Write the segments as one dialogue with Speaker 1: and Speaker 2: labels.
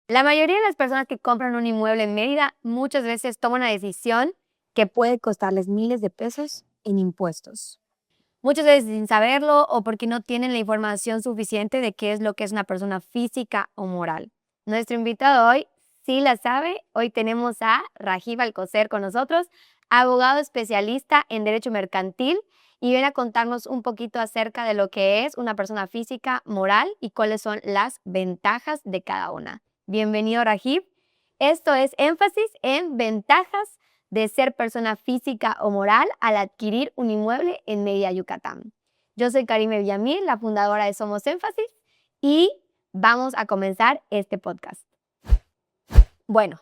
Speaker 1: La mayoría de las personas que compran un inmueble en Mérida muchas veces toman una decisión que puede costarles miles de pesos en impuestos. Muchas veces sin saberlo o porque no tienen la información suficiente de qué es lo que es una persona física o moral. Nuestro invitado hoy sí la sabe. Hoy tenemos a Rajiv Alcocer con nosotros, abogado especialista en Derecho Mercantil, y viene a contarnos un poquito acerca de lo que es una persona física moral y cuáles son las ventajas de cada una. Bienvenido, Rajiv. Esto es énfasis en ventajas de ser persona física o moral al adquirir un inmueble en Mérida, Yucatán. Yo soy Karime Villamil, la fundadora de Somos Énfasis, y vamos a comenzar este podcast. Bueno,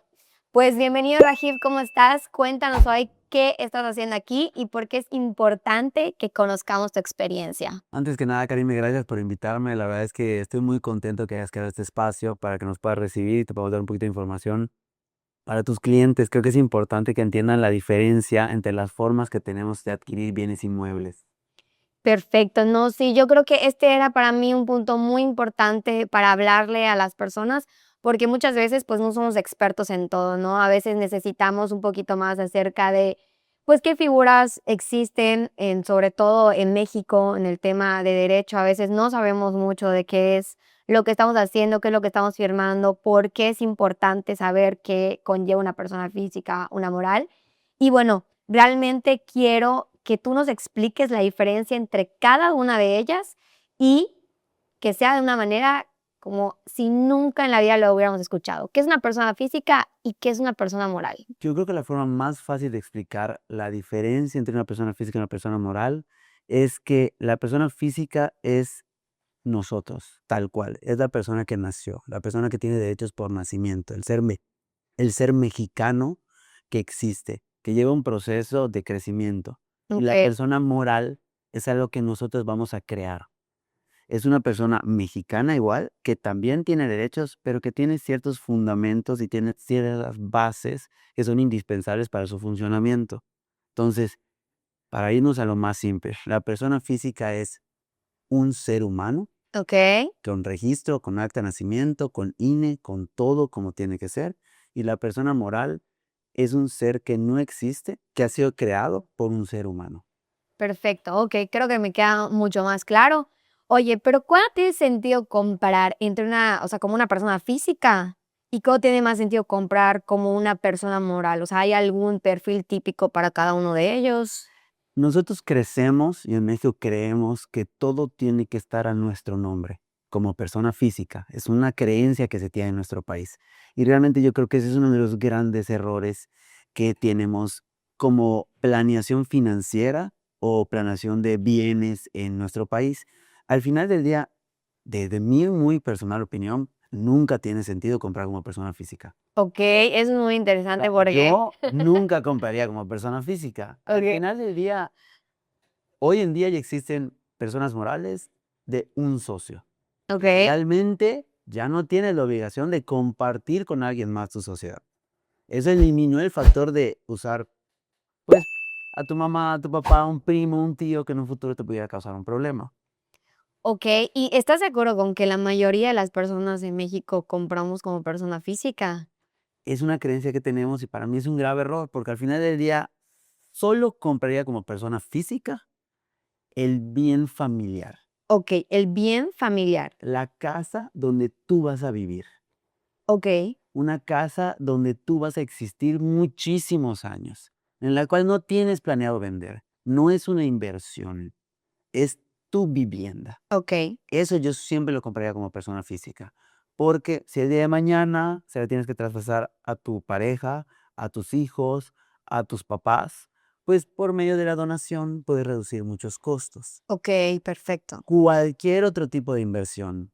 Speaker 1: pues bienvenido, Rajiv, ¿cómo estás? Cuéntanos hoy qué estás haciendo aquí y por qué es importante que conozcamos tu experiencia.
Speaker 2: Antes que nada, Karime, gracias por invitarme. La verdad es que estoy muy contento que hayas creado este espacio para que nos puedas recibir y te podamos dar un poquito de información para tus clientes. Creo que es importante que entiendan la diferencia entre las formas que tenemos de adquirir bienes inmuebles.
Speaker 1: Perfecto, no, sí, yo creo que este era para mí un punto muy importante para hablarle a las personas, porque muchas veces pues no somos expertos en todo, ¿no? A veces necesitamos un poquito más acerca de pues qué figuras existen en, sobre todo en México, en el tema de derecho. A veces no sabemos mucho de qué es lo que estamos haciendo, qué es lo que estamos firmando, por qué es importante saber qué conlleva una persona física, una moral. Y bueno, realmente quiero que tú nos expliques la diferencia entre cada una de ellas y que sea de una manera como si nunca en la vida lo hubiéramos escuchado. ¿Qué es una persona física y qué es una persona moral?
Speaker 2: Yo creo que la forma más fácil de explicar la diferencia entre una persona física y una persona moral es que la persona física es nosotros, tal cual. Es la persona que nació, la persona que tiene derechos por nacimiento, el ser mexicano que existe, que lleva un proceso de crecimiento. Y la
Speaker 1: Okey,
Speaker 2: persona moral es algo que nosotros vamos a crear. Es una persona mexicana igual, que también tiene derechos, pero que tiene ciertos fundamentos y tiene ciertas bases que son indispensables para su funcionamiento. Entonces, para irnos a lo más simple, la persona física es un ser humano
Speaker 1: okey,
Speaker 2: con registro, con acta de nacimiento, con INE, con todo como tiene que ser. Y la persona moral es un ser que no existe, que ha sido creado por un ser humano.
Speaker 1: perfecto. Okey, creo que me queda mucho más claro. Oye, pero ¿cuándo tiene sentido comprar entre una, o sea, como una persona física y cuándo tiene más sentido comprar como una persona moral? O sea, ¿hay algún perfil típico para cada uno de ellos?
Speaker 2: Nosotros crecemos y en México creemos que todo tiene que estar a nuestro nombre como persona física. Es una creencia que se tiene en nuestro país. Y realmente yo creo que ese es uno de los grandes errores que tenemos como planeación financiera o planeación de bienes en nuestro país. Al final del día, desde mi muy personal opinión, nunca tiene sentido comprar como persona física.
Speaker 1: Okey, eso es muy
Speaker 2: O sea,
Speaker 1: interesante porque
Speaker 2: yo nunca compraría como persona física. Al
Speaker 1: okey,
Speaker 2: final del día, hoy en día ya existen personas morales de un socio.
Speaker 1: okey.
Speaker 2: Realmente ya no tienes la obligación de compartir con alguien más tu sociedad. Eso eliminó el factor de usar, pues, a tu mamá, a tu papá, un primo, un tío que en un futuro te pudiera causar un problema.
Speaker 1: Okey, ¿y estás de acuerdo con que la mayoría de las personas en México compramos como persona física?
Speaker 2: Es una creencia que tenemos y para mí es un grave error, porque al final del día solo compraría como persona física el bien familiar,
Speaker 1: Okey, el bien familiar.
Speaker 2: la casa donde tú vas a vivir.
Speaker 1: Okey,
Speaker 2: Una casa donde tú vas a existir muchísimos años, en la cual no tienes planeado vender. No es una inversión, es tu vivienda.
Speaker 1: okey,
Speaker 2: Eso yo siempre lo compraría como persona física, porque si el día de mañana se la tienes que traspasar a tu pareja, a tus hijos, a tus papás, pues por medio de la donación puedes reducir muchos costos.
Speaker 1: okey, perfecto.
Speaker 2: Cualquier otro tipo de inversión,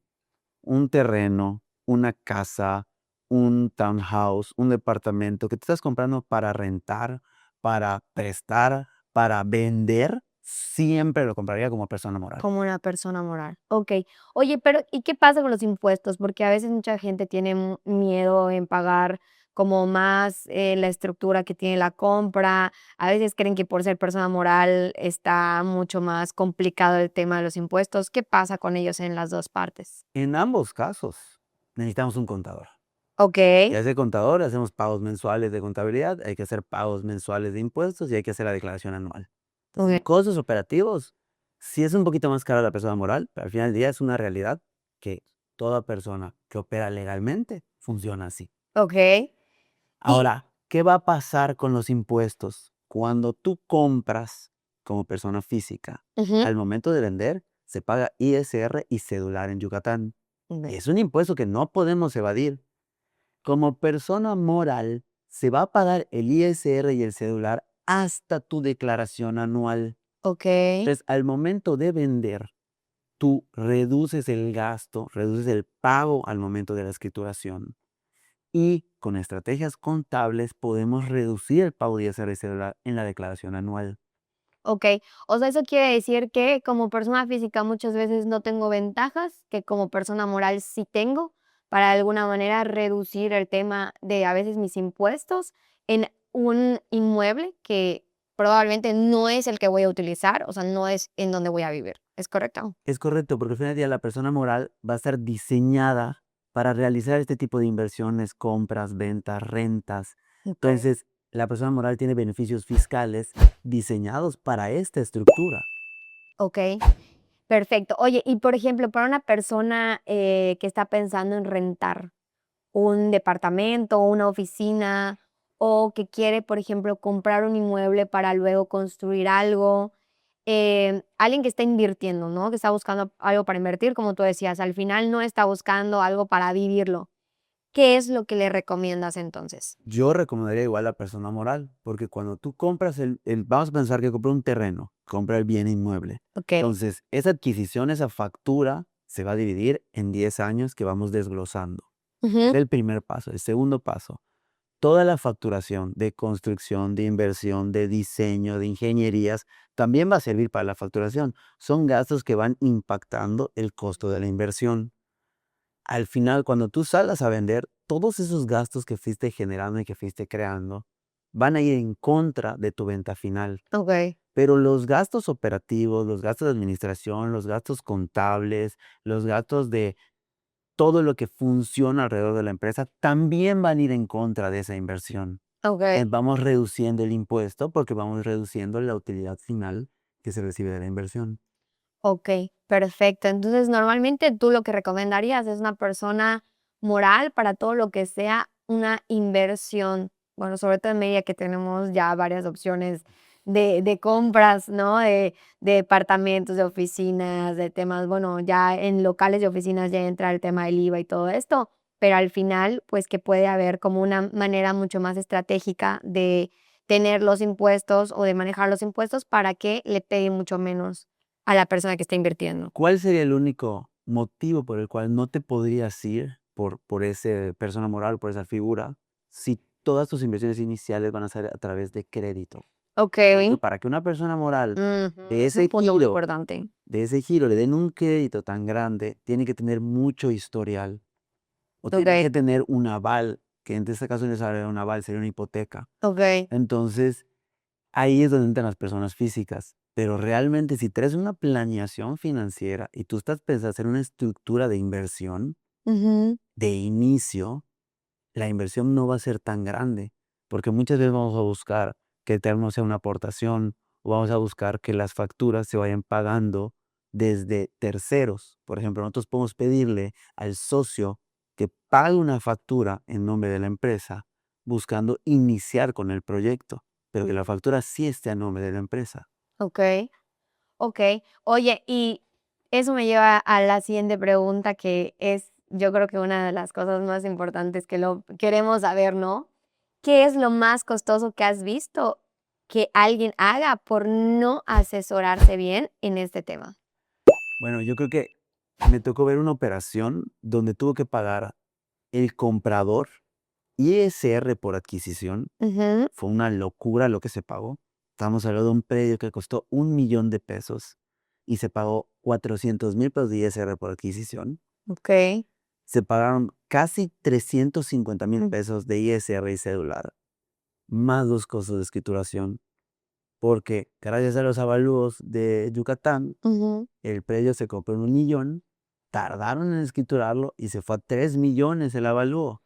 Speaker 2: un terreno, una casa, un townhouse, un departamento que te estás comprando para rentar, para prestar, para vender, siempre lo compraría como persona moral.
Speaker 1: Como una persona moral. Okey. Oye, pero, ¿y qué pasa con los impuestos? Porque a veces mucha gente tiene miedo en pagar como más, la estructura que tiene la compra. A veces creen que por ser persona moral está mucho más complicado el tema de los impuestos. ¿Qué pasa con ellos en las 2 partes?
Speaker 2: En ambos casos necesitamos un contador.
Speaker 1: Ok.
Speaker 2: Y a ese contador hacemos pagos mensuales de contabilidad, hay que hacer pagos mensuales de impuestos y hay que hacer la declaración anual.
Speaker 1: Ok.
Speaker 2: Costos operativos, sí es un poquito más cara la persona moral, pero al final del día es una realidad que toda persona que opera legalmente funciona así.
Speaker 1: Ok. Y,
Speaker 2: Ahora, ¿qué va a pasar con los impuestos? Cuando tú compras como persona física,
Speaker 1: ujú,
Speaker 2: al momento de vender, se paga ISR y cedular en Yucatán.
Speaker 1: ok.
Speaker 2: Es un impuesto que no podemos evadir. Como persona moral, se va a pagar el ISR y el cedular hasta tu declaración anual.
Speaker 1: Ok.
Speaker 2: Entonces, al momento de vender, tú reduces el gasto, reduces el pago al momento de la escrituración. Y con estrategias contables podemos reducir el pago de ISR y celular en la declaración anual.
Speaker 1: Ok, o sea, eso quiere decir que como persona física muchas veces no tengo ventajas, que como persona moral sí tengo, para de alguna manera reducir el tema de a veces mis impuestos en un inmueble que probablemente no es el que voy a utilizar, o sea, no es en donde voy a vivir. ¿Es correcto?
Speaker 2: Es correcto, porque al final del día la persona moral va a estar diseñada para realizar este tipo de inversiones, compras, ventas, rentas.
Speaker 1: Ok.
Speaker 2: Entonces, la persona moral tiene beneficios fiscales diseñados para esta estructura.
Speaker 1: Ok, perfecto. Oye, y por ejemplo, para una persona que está pensando en rentar, un departamento, una oficina, o que quiere, por ejemplo, comprar un inmueble para luego construir algo. Alguien que está invirtiendo, ¿no? Que está buscando algo para invertir, como tú decías, al final no está buscando algo para vivirlo. ¿Qué es lo que le recomiendas entonces?
Speaker 2: Yo recomendaría igual a la persona moral, porque cuando tú compras vamos a pensar que compré un terreno, compra el bien inmueble.
Speaker 1: Okey.
Speaker 2: Entonces, esa adquisición, esa factura, se va a dividir en 10 años que vamos desglosando.
Speaker 1: Ujú.
Speaker 2: Es el primer paso. El segundo paso, toda la facturación de construcción, de inversión, de diseño, de ingenierías, también va a servir para la facturación. Son gastos que van impactando el costo de la inversión. Al final, cuando tú salgas a vender, todos esos gastos que fuiste generando y que fuiste creando van a ir en contra de tu venta final.
Speaker 1: Okey,
Speaker 2: Pero los gastos operativos, los gastos de administración, los gastos contables, los gastos de todo lo que funciona alrededor de la empresa, también van a ir en contra de esa inversión.
Speaker 1: okey.
Speaker 2: Vamos reduciendo el impuesto porque vamos reduciendo la utilidad final que se recibe de la inversión.
Speaker 1: Okey, perfecto. Entonces, normalmente, tú lo que recomendarías es una persona moral para todo lo que sea una inversión. Bueno, sobre todo en medida que tenemos ya varias opciones de compras, ¿no? De departamentos, de oficinas, de temas, bueno, ya en locales de oficinas ya entra el tema del IVA y todo esto, pero al final, pues, que puede haber como una manera mucho más estratégica de tener los impuestos o de manejar los impuestos para que le pegue mucho menos a la persona que está invirtiendo.
Speaker 2: ¿Cuál sería el único motivo por el cual no te podrías ir por ese persona moral, por esa figura, si todas tus inversiones iniciales van a ser a través de crédito? Porque
Speaker 1: Okey.
Speaker 2: para que una persona moral
Speaker 1: Ujú,
Speaker 2: de
Speaker 1: es un
Speaker 2: ese
Speaker 1: punto muy
Speaker 2: giro,
Speaker 1: importante.
Speaker 2: le den un crédito tan grande, tiene que tener mucho historial o tiene
Speaker 1: Okey,
Speaker 2: que tener un aval, que en este caso no sería un aval, sería una hipoteca.
Speaker 1: okey.
Speaker 2: Entonces, ahí es donde entran las personas físicas. Pero realmente, si traes una planeación financiera y tú estás pensando hacer una estructura de inversión,
Speaker 1: Ujú,
Speaker 2: de inicio, la inversión no va a ser tan grande, porque muchas veces vamos a buscar que el termo sea una aportación o vamos a buscar que las facturas se vayan pagando desde terceros. Por ejemplo, nosotros podemos pedirle al socio que pague una factura en nombre de la empresa buscando iniciar con el proyecto, pero que la factura sí esté a nombre de la empresa.
Speaker 1: okey, okey. Oye, y eso me lleva a la siguiente pregunta, que es, yo creo que una de las cosas más importantes que lo queremos saber, ¿no? ¿Qué es lo más costoso que has visto que alguien haga por no asesorarse bien en este tema?
Speaker 2: Bueno, yo creo que me tocó ver una operación donde tuvo que pagar el comprador ISR por adquisición.
Speaker 1: Ujú,
Speaker 2: Fue una locura lo que se pagó. Estamos hablando de un predio que costó 1 millón de pesos y se pagó 400,000 pesos de ISR por adquisición.
Speaker 1: okey.
Speaker 2: Se pagaron casi 350,000
Speaker 1: Mm,
Speaker 2: pesos de ISR y cedular, más los costos de escrituración, porque gracias a los avalúos de Yucatán,
Speaker 1: ujú.
Speaker 2: el predio se compró en 1 millón, tardaron en escriturarlo y se fue a 3 millones el avalúo.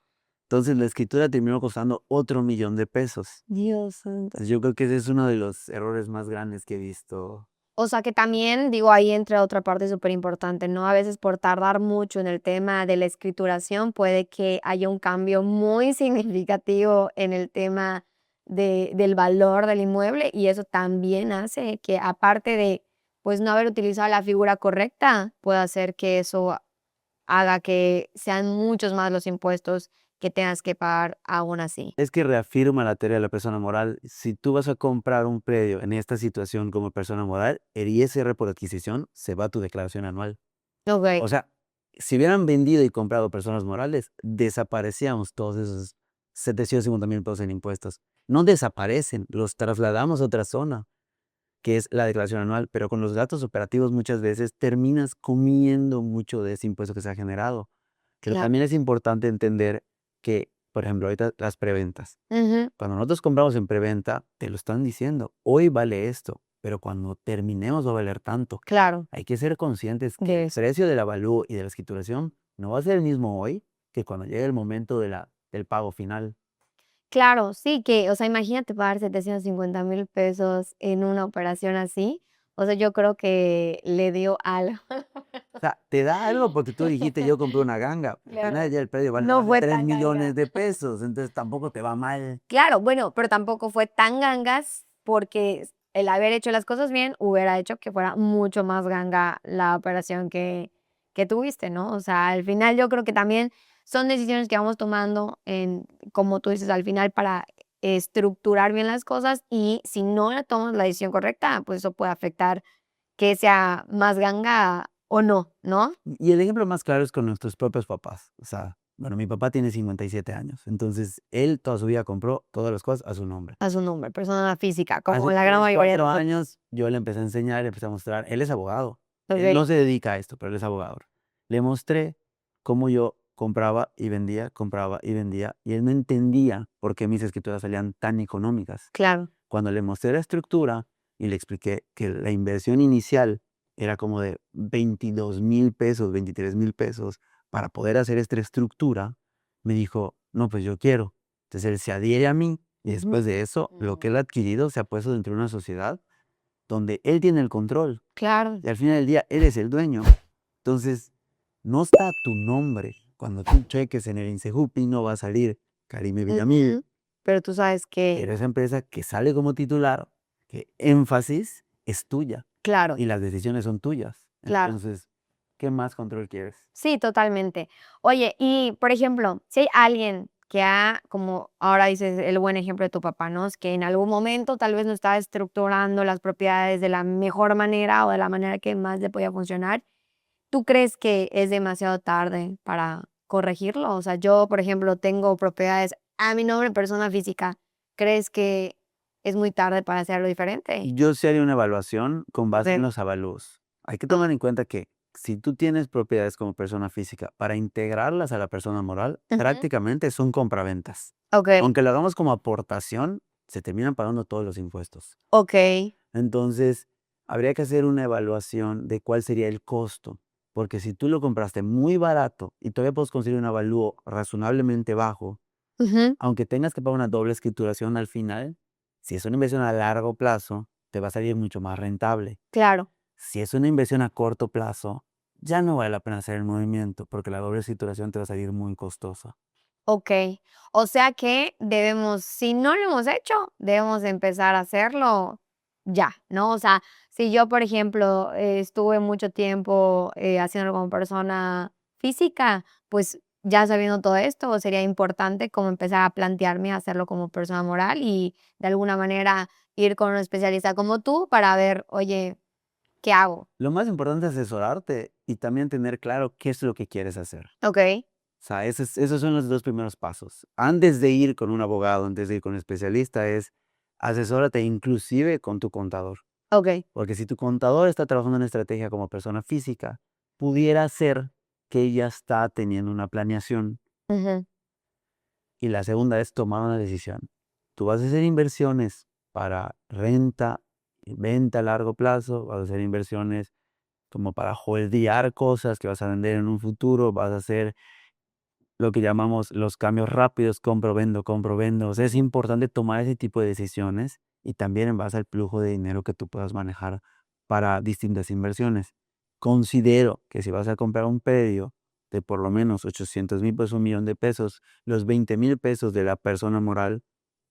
Speaker 2: Entonces la escritura terminó costando otro 1.000.000 de pesos.
Speaker 1: Dios santo.
Speaker 2: Entonces, yo creo que ese es uno de los errores más grandes que he visto.
Speaker 1: O sea que también, digo, ahí entra otra parte súper importante, ¿no? A veces por tardar mucho en el tema de la escrituración, puede que haya un cambio muy significativo en el tema del valor del inmueble, y eso también hace que, aparte de, pues, no haber utilizado la figura correcta, pueda hacer que eso haga que sean muchos más los impuestos que tengas que pagar aún así.
Speaker 2: Es que reafirma la teoría de la persona moral. Si tú vas a comprar un predio en esta situación como persona moral, el ISR por adquisición se va a tu declaración anual.
Speaker 1: Okey,
Speaker 2: O sea, si hubieran vendido y comprado personas morales, desaparecíamos todos esos 750.000 pesos en impuestos. No desaparecen, los trasladamos a otra zona, que es la declaración anual, pero con los datos operativos muchas veces terminas comiendo mucho de ese impuesto que se ha generado. Pero
Speaker 1: claro.
Speaker 2: también es importante entender que, por ejemplo, ahorita las preventas.
Speaker 1: Ujú,
Speaker 2: Cuando nosotros compramos en preventa, te lo están diciendo, hoy vale esto, pero cuando terminemos va a valer tanto.
Speaker 1: claro,
Speaker 2: Hay que ser conscientes que
Speaker 1: de
Speaker 2: el
Speaker 1: eso.
Speaker 2: precio del avalúo y de la escrituración no va a ser el mismo hoy que cuando llegue el momento del pago final.
Speaker 1: Claro, sí, que, o sea, imagínate pagar 750,000 pesos en una operación así, o sea, yo creo que le dio algo.
Speaker 2: O sea, te da algo porque tú dijiste, yo compré una ganga. Al final
Speaker 1: Claro,
Speaker 2: del día el precio vale
Speaker 1: no
Speaker 2: más de
Speaker 1: fue
Speaker 2: 3
Speaker 1: tan
Speaker 2: millones
Speaker 1: ganga.
Speaker 2: de pesos, entonces tampoco te va mal.
Speaker 1: Claro, bueno, pero tampoco fue tan gangas, porque el haber hecho las cosas bien hubiera hecho que fuera mucho más ganga la operación que tuviste, ¿no? O sea, al final yo creo que también son decisiones que vamos tomando en, como tú dices, al final para estructurar bien las cosas, y si no tomas la decisión correcta, pues eso puede afectar que sea más ganga o no, ¿no?
Speaker 2: Y el ejemplo más claro es con nuestros propios papás. O sea, bueno, mi papá tiene 57 años, entonces él toda su vida compró todas las cosas a su nombre.
Speaker 1: A su nombre, persona física, como
Speaker 2: Hace
Speaker 1: la gran
Speaker 2: 3
Speaker 1: mayoría de
Speaker 2: 4
Speaker 1: nosotros.
Speaker 2: años yo le empecé a enseñar, le empecé a mostrar, él es abogado, él
Speaker 1: Okey.
Speaker 2: no se dedica a esto, pero él es abogado. Le mostré cómo yo compraba y vendía, y él no entendía por qué mis escrituras salían tan económicas.
Speaker 1: Claro.
Speaker 2: Cuando le mostré la estructura y le expliqué que la inversión inicial era como de 22.000 pesos, 23.000 pesos para poder hacer esta estructura, me dijo, no, pues yo quiero. Entonces él se adhiere a mí y
Speaker 1: Ujú.
Speaker 2: después de eso, lo que
Speaker 1: Mm.
Speaker 2: él ha adquirido se ha puesto dentro de una sociedad donde él tiene el control
Speaker 1: Claro.
Speaker 2: y al final del día él es el dueño. Entonces, no está tu nombre. Cuando tú cheques en el INSEJUPI no va a salir Karime Villamil,
Speaker 1: Ujú. Pero tú sabes que
Speaker 2: pero esa empresa que sale como titular, que énfasis es tuya
Speaker 1: claro,
Speaker 2: y las decisiones son tuyas.
Speaker 1: claro.
Speaker 2: Entonces, ¿qué más control quieres?
Speaker 1: Sí, totalmente. Oye, y, por ejemplo, si hay alguien que ha, como ahora dices el buen ejemplo de tu papá, ¿no? Es que en algún momento tal vez no estaba estructurando las propiedades de la mejor manera o de la manera que más le podía funcionar, ¿tú crees que es demasiado tarde para corregirlo? O sea, yo, por ejemplo, tengo propiedades a mi nombre, persona física, ¿crees que es muy tarde para hacerlo diferente?
Speaker 2: Yo sí haría una evaluación con base en
Speaker 1: Okey.
Speaker 2: los avalúos. Hay que tomar en cuenta que si tú tienes propiedades como persona física, para integrarlas a la persona moral,
Speaker 1: Ujú.
Speaker 2: prácticamente son compraventas.
Speaker 1: Okey,
Speaker 2: Aunque lo hagamos como aportación, se terminan pagando todos los impuestos.
Speaker 1: okey.
Speaker 2: Entonces, habría que hacer una evaluación de cuál sería el costo, porque si tú lo compraste muy barato y todavía puedes conseguir un avalúo razonablemente bajo,
Speaker 1: Ujú.
Speaker 2: aunque tengas que pagar una doble escrituración al final, si es una inversión a largo plazo, te va a salir mucho más rentable.
Speaker 1: Claro.
Speaker 2: Si es una inversión a corto plazo, ya no vale la pena hacer el movimiento porque la doble escrituración te va a salir muy costosa.
Speaker 1: Okey. O sea que debemos, si no lo hemos hecho, debemos de empezar a hacerlo ya, ¿no? O sea, si yo, por ejemplo, estuve mucho tiempo, haciéndolo como persona física, pues, ya sabiendo todo esto, sería importante como empezar a plantearme hacerlo como persona moral y, de alguna manera, ir con un especialista como tú para ver: "Oye, ¿qué hago?".
Speaker 2: Lo más importante es asesorarte y también tener claro qué es lo que quieres hacer.
Speaker 1: Okey,
Speaker 2: O sea, esos son los 2 primeros pasos. Antes de ir con un abogado, antes de ir con un especialista, es asesórate inclusive con tu contador.
Speaker 1: okey.
Speaker 2: Porque si tu contador está trabajando en una estrategia como persona física, pudiera ser que ella está teniendo una planeación.
Speaker 1: Ujú,
Speaker 2: Y la segunda es tomar una decisión. Tú vas a hacer inversiones para renta y venta a largo plazo, vas a hacer inversiones como para holdear cosas que vas a vender en un futuro, vas a hacer lo que llamamos los cambios rápidos, compro, vendo, compro, vendo. O sea, es importante tomar ese tipo de decisiones y también en base al flujo de dinero que tú puedas manejar para distintas inversiones. Considero que si vas a comprar un predio de por lo menos 800,000 pesos, 1,000,000 de pesos, los 20,000 pesos de la persona moral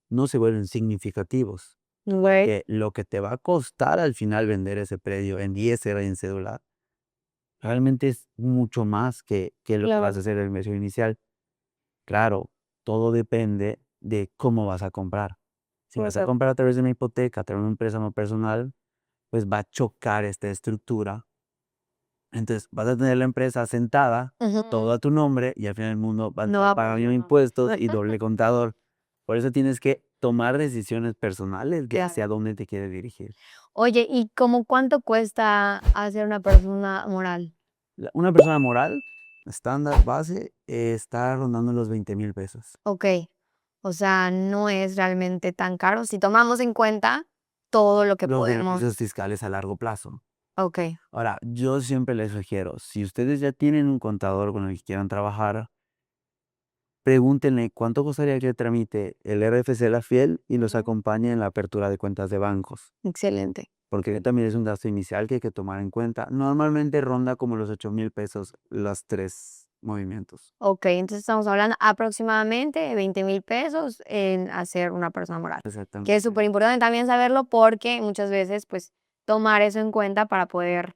Speaker 2: no se vuelven significativos.
Speaker 1: Güey,
Speaker 2: Que lo que te va a costar al final vender ese predio en ISR y en cédula realmente es mucho más que lo que vas
Speaker 1: claro,
Speaker 2: a hacer en la inversión inicial. Claro, todo depende de cómo vas a comprar. Si vas a
Speaker 1: exacto.
Speaker 2: comprar a través de una hipoteca, a través de un préstamo personal, pues va a chocar esta estructura. Entonces vas a tener la empresa asentada, todo
Speaker 1: Ujú.
Speaker 2: a tu nombre, y al final del mundo vas a
Speaker 1: No
Speaker 2: estar
Speaker 1: va a
Speaker 2: pagando
Speaker 1: funcionar.
Speaker 2: impuestos y doble contador. Por eso tienes que tomar decisiones personales de
Speaker 1: Claro.
Speaker 2: hacia dónde te quieres dirigir.
Speaker 1: Oye, ¿y como cuánto cuesta hacer una persona moral?
Speaker 2: Una persona moral, estándar, base, está rondando los 20,000 pesos.
Speaker 1: Okey. O sea, no es realmente tan caro si tomamos en cuenta todo lo que
Speaker 2: Los
Speaker 1: podemos.
Speaker 2: beneficios fiscales a largo plazo.
Speaker 1: Okey.
Speaker 2: Ahora, yo siempre les sugiero, si ustedes ya tienen un contador con el que quieran trabajar, pregúntenle cuánto costaría que tramite el RFC La Fiel y los
Speaker 1: Ujú.
Speaker 2: acompañe en la apertura de cuentas de bancos,
Speaker 1: Excelente.
Speaker 2: porque también es un gasto inicial que hay que tomar en cuenta. Normalmente ronda como los 8,000 pesos los tres movimientos.
Speaker 1: Okey, entonces estamos hablando aproximadamente de 20,000 pesos en hacer una persona moral, que es
Speaker 2: Exactamente.
Speaker 1: súper importante también saberlo porque muchas veces, pues, tomar eso en cuenta para poder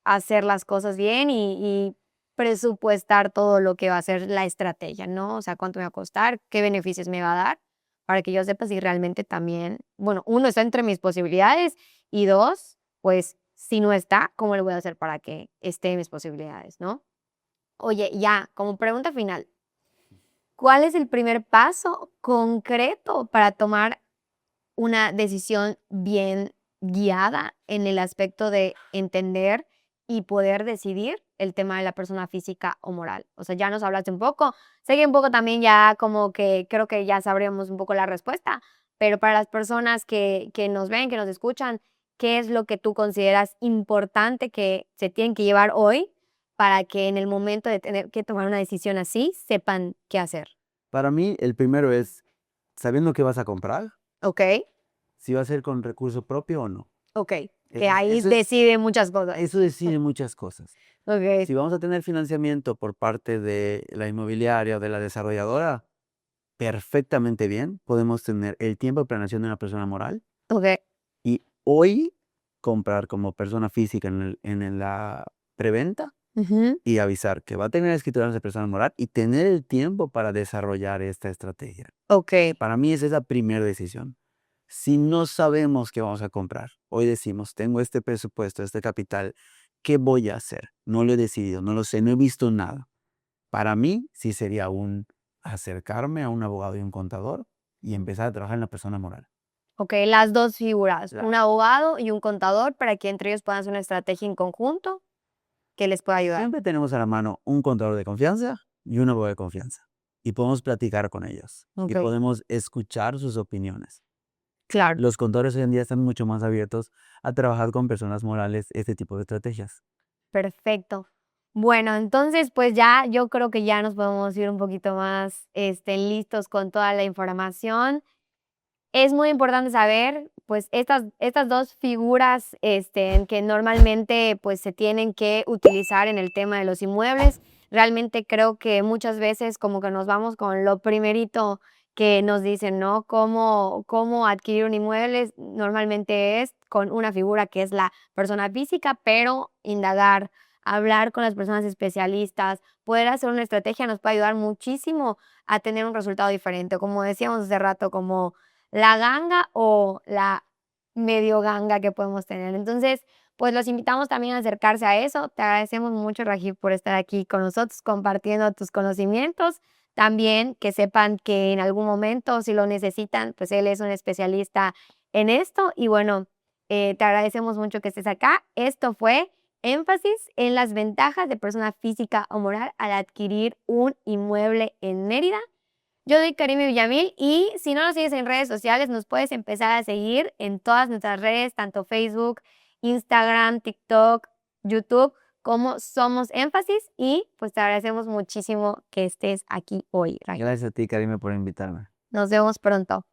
Speaker 1: hacer las cosas bien y presupuestar todo lo que va a ser la estrategia, ¿no? O sea, cuánto me va a costar, qué beneficios me va a dar, para que yo sepa si realmente también, bueno, uno, está entre mis posibilidades y 2, pues, si no está, ¿cómo le voy a hacer para que esté en mis posibilidades, no? Oye, ya, como pregunta final, ¿cuál es el primer paso concreto para tomar una decisión bien guiada en el aspecto de entender y poder decidir el tema de la persona física o moral? O sea, ya nos hablaste un poco, sé que un poco también ya como que creo que ya sabríamos un poco la respuesta, pero para las personas que nos ven, que nos escuchan, ¿qué es lo que tú consideras importante que se tienen que llevar hoy para que en el momento de tener que tomar una decisión así, sepan qué hacer?
Speaker 2: Para mí, el primero es sabiendo qué vas a comprar,
Speaker 1: ¿Ok?
Speaker 2: si va a ser con recurso propio o no.
Speaker 1: Ok, que
Speaker 2: Eso es,
Speaker 1: ahí
Speaker 2: eso es,
Speaker 1: decide muchas cosas.
Speaker 2: eso decide muchas cosas.
Speaker 1: Okey,
Speaker 2: Si vamos a tener financiamiento por parte de la inmobiliaria o de la desarrolladora, perfectamente bien, podemos tener el tiempo de planeación de una persona moral
Speaker 1: okey.
Speaker 2: y hoy comprar como persona física en la preventa
Speaker 1: Ujú.
Speaker 2: y avisar que va a tener escrituras de persona moral y tener el tiempo para desarrollar esta estrategia.
Speaker 1: Okey,
Speaker 2: Para mí esa es la primera decisión. Si no sabemos qué vamos a comprar, hoy decimos, tengo este presupuesto, este capital, ¿qué voy a hacer? No lo he decidido, no lo sé, no he visto nada. Para mí sí sería un acercarme a un abogado y un contador y empezar a trabajar en la persona moral.
Speaker 1: okey, las 2 figuras, un
Speaker 2: La-
Speaker 1: abogado y un contador para que entre ellos puedan hacer una estrategia en conjunto que les pueda ayudar.
Speaker 2: Siempre tenemos a la mano un contador de confianza y un abogado de confianza y podemos platicar con ellos y
Speaker 1: Okey,
Speaker 2: podemos escuchar sus opiniones.
Speaker 1: claro,
Speaker 2: Los contadores hoy en día están mucho más abiertos a trabajar con personas morales este tipo de estrategias.
Speaker 1: perfecto. Bueno, entonces, pues, ya yo creo que ya nos podemos ir un poquito más, listos con toda la información. Es muy importante saber, pues, estas 2 figuras, que normalmente, pues, se tienen que utilizar en el tema de los inmuebles. Realmente creo que muchas veces como que nos vamos con lo primerito que nos dicen, ¿no? Cómo adquirir un inmueble, normalmente es con una figura que es la persona física, pero indagar, hablar con las personas especialistas, poder hacer una estrategia nos puede ayudar muchísimo a tener un resultado diferente. Como decíamos hace rato, como la ganga o la medio ganga que podemos tener. Entonces, pues los invitamos también a acercarse a eso. Te agradecemos mucho, Rajiv, por estar aquí con nosotros compartiendo tus conocimientos. También que sepan que en algún momento, si lo necesitan, pues él es un especialista en esto. Y bueno, te agradecemos mucho que estés acá. Esto fue énfasis en las ventajas de persona física o moral al adquirir un inmueble en Mérida. Yo soy Karime Villamil y si no nos sigues en redes sociales, nos puedes empezar a seguir en todas nuestras redes, tanto Facebook, Instagram, TikTok, YouTube, cómo somos énfasis y pues te agradecemos muchísimo que estés aquí hoy, Ray.
Speaker 2: Gracias a ti, Karime, por invitarme.
Speaker 1: Nos vemos pronto.